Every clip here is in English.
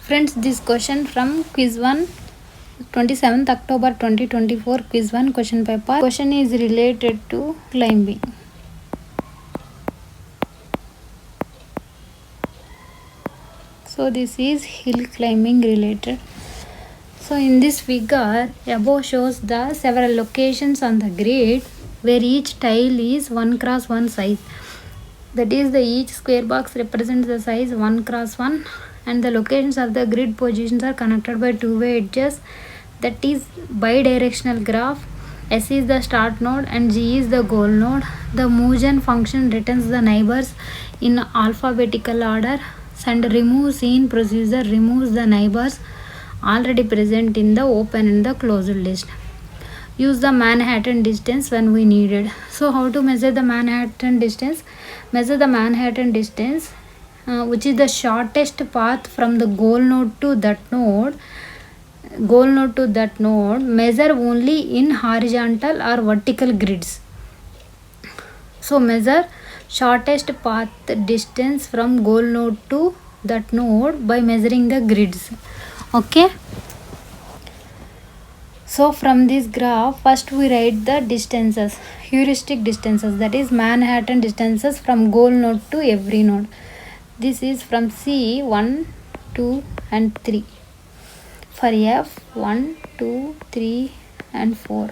Friends, this question from quiz 1, 27th October 2024, quiz 1 question paper. Question is related to climbing. So this is hill climbing related. So in this figure above shows the several locations on the grid where each tile is 1 cross 1 size. That is, each square box represents the size 1 cross 1 and the locations of the grid positions are connected by two-way edges. That is bidirectional graph. S is the start node and G is the goal node. The moveGen function returns the neighbors in alphabetical order and removeScene procedure removes the neighbors already present in the open and the closed list. Use the Manhattan distance when we need it. So how to measure the Manhattan distance? Measure the Manhattan distance which is the shortest path from the goal node to that node. Measure only in horizontal or vertical grids. So measure shortest path distance from goal node to that node by measuring the grids. Okay. So from this graph, first we write the distances, heuristic distances, that is Manhattan distances from goal node to every node. This is from C 1, 2 and 3. For F 1, 2, 3 and 4.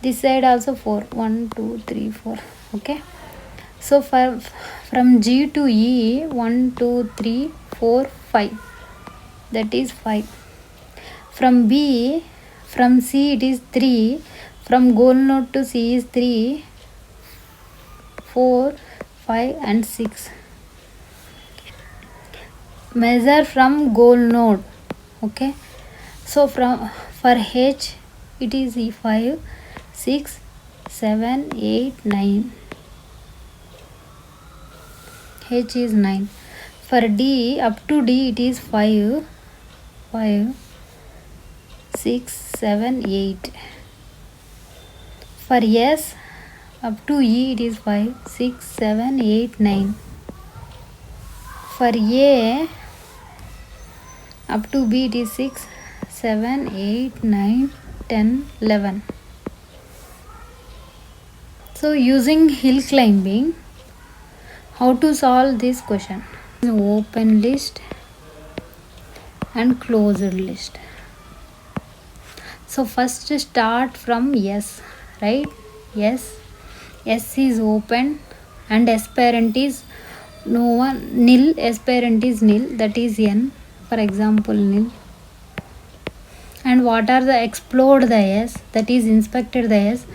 This side also 4, 1, 2, 3, 4. Okay. So from G to E 1, 2, 3, 4, 5. That is 5. From C it is 3. From goal node to C is 3, 4, 5 and 6. Measure from goal node. Okay. So for H it is 5, 6, 7, 8, 9. H is 9. For D, up to D it is 5, 6, 7, 8. For S, up to E it is 5, 6, 7, 8, 9. For A, up to B it is 6, 7, 8, 9, 10, 11. So using hill climbing, how to solve this question? Open list and closed list. So first start from S, right? S is open and S parent is no one, nil, S parent is nil, that is N, for example nil. And what are the explored the S, that is inspected the S,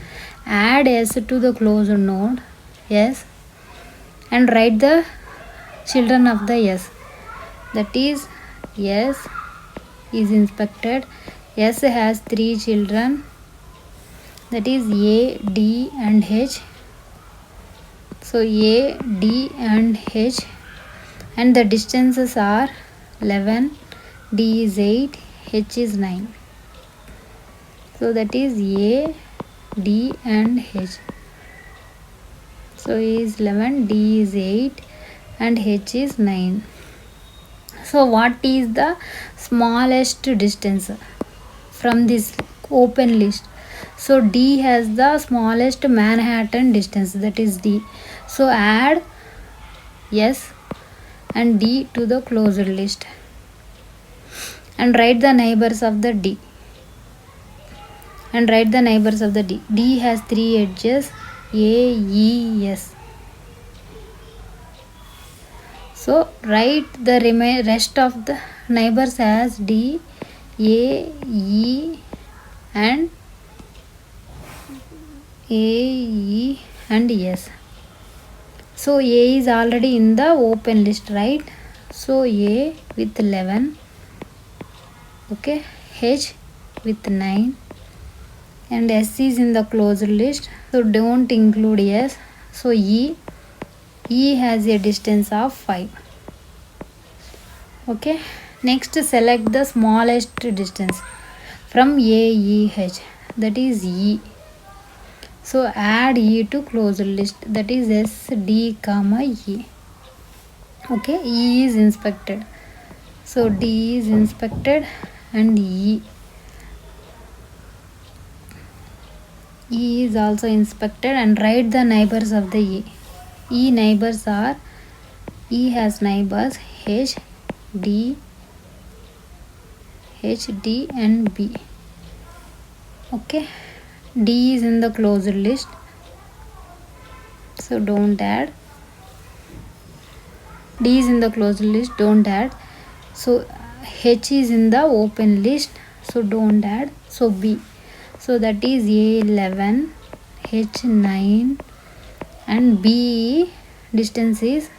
add S to the closed node S and write the children of the S, that is S is inspected. S has 3 children, that is A, D and H. So A, D and H, and the distances are 11, D is 8, H is 9. So that is A, D and H. So A is 11, D is 8 and H is 9. So what is the smallest distance from this open list? So D has the smallest Manhattan distance, that is D. So add S and D to the closed list and write the neighbors of the D. D has 3 edges, A, E, S. So write the rest of the neighbors as D, A, E and S. So A is already in the open list, right? So A with 11, okay, H with 9 and S is in the closed list, so don't include S. So E has a distance of 5. Okay. Next select the smallest distance from AEH, that is E. So add E to closed list, that is S, D, E. Okay, E is inspected. So D is inspected and E is also inspected, and write the neighbors of the E. E neighbors are, E has neighbors H, D and B. Okay, D is in the closed list, so don't add. D is in the closed list, don't add. So H is in the open list, so don't add. So B, so that is A11, H9 and B distance is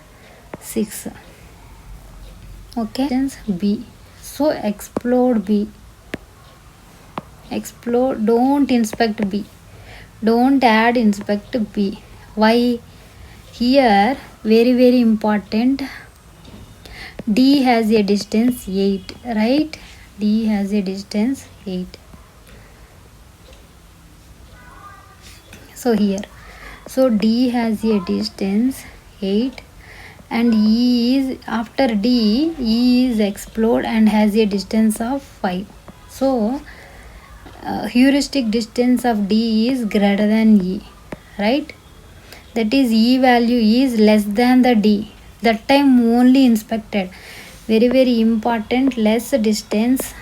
6. Okay, distance B, so explode B. Explode, don't inspect B, don't add inspect B. Why? Here very important, D has a distance 8, right? D has a distance 8. So here, so D has a distance 8 and E is, after D, E is explode and has a distance of 5. So heuristic distance of D is greater than E, right? That is, E value is less than the D. That time only inspected. Very important, less distance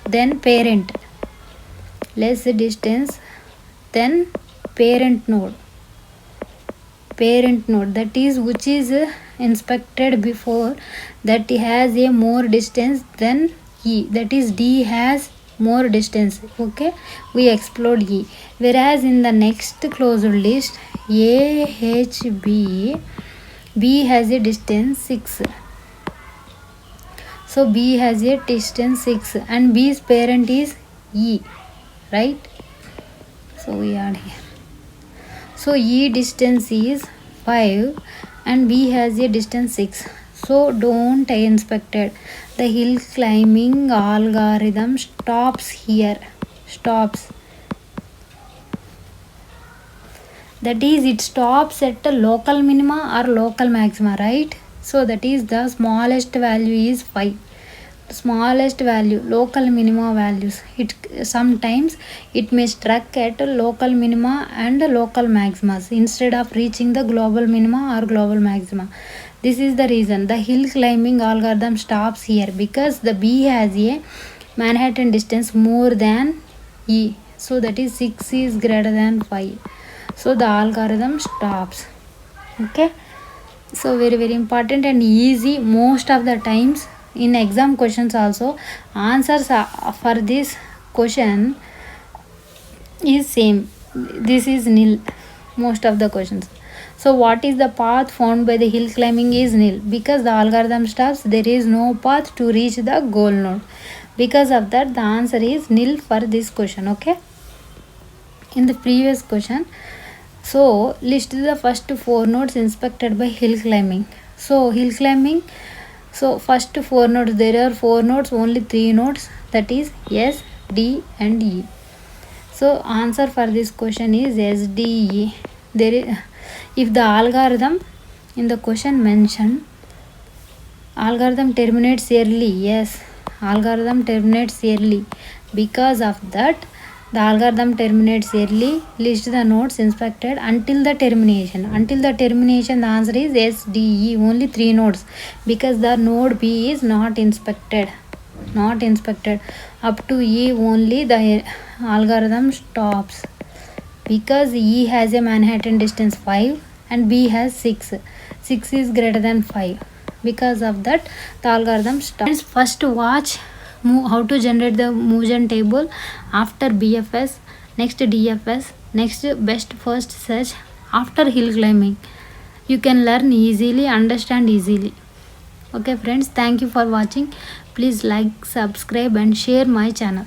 than parent. Less distance than parent node. Parent node, that is, which is inspected before, that has a more distance than E. That is, D has more distance. Okay, we explode E. Whereas in the next closed list, A, H, B has a distance 6. So B has a distance 6 and B's parent is E, right? So we add here. So E distance is 5 and B has a distance 6. So don't inspect it. The hill climbing algorithm stops here. Stops. That is, it stops at the local minima or local maxima, right? So that is, the smallest value is 5. Smallest value, local minima values, it sometimes it may struck at local minima and local maximas instead of reaching the global minima or global maxima. This is the reason the hill climbing algorithm stops here, because the B has a Manhattan distance more than E. So that is 6 is greater than 5. So the algorithm stops. Okay, so very important and easy. Most of the times in exam questions also, answers for this question is same. This is nil, most of the questions. So what is the path found by the hill climbing is nil, because the algorithm stops. There is no path to reach the goal node. Because of that, the answer is nil for this question. Okay, in the previous question, so list the first 4 nodes inspected by hill climbing. So hill climbing, so first 4 nodes, there are 4 nodes, only 3 nodes, that is S, D and E. So answer for this question is S, D, E. There is, if the algorithm in the question mentioned algorithm terminates early, yes, algorithm terminates early. Because of that, the algorithm terminates early. List the nodes inspected until the termination. Until the termination, the answer is S, D, E, only 3 nodes, because the node B is not inspected. Not inspected. Up to E only the algorithm stops, because E has a Manhattan distance 5 and B has 6. 6 is greater than 5. Because of that, the algorithm stops. First watch how to generate the Mugen table, after BFS, next DFS, next best first search, after hill climbing. You can learn easily, understand easily. Okay friends, thank you for watching. Please like, subscribe and share my channel.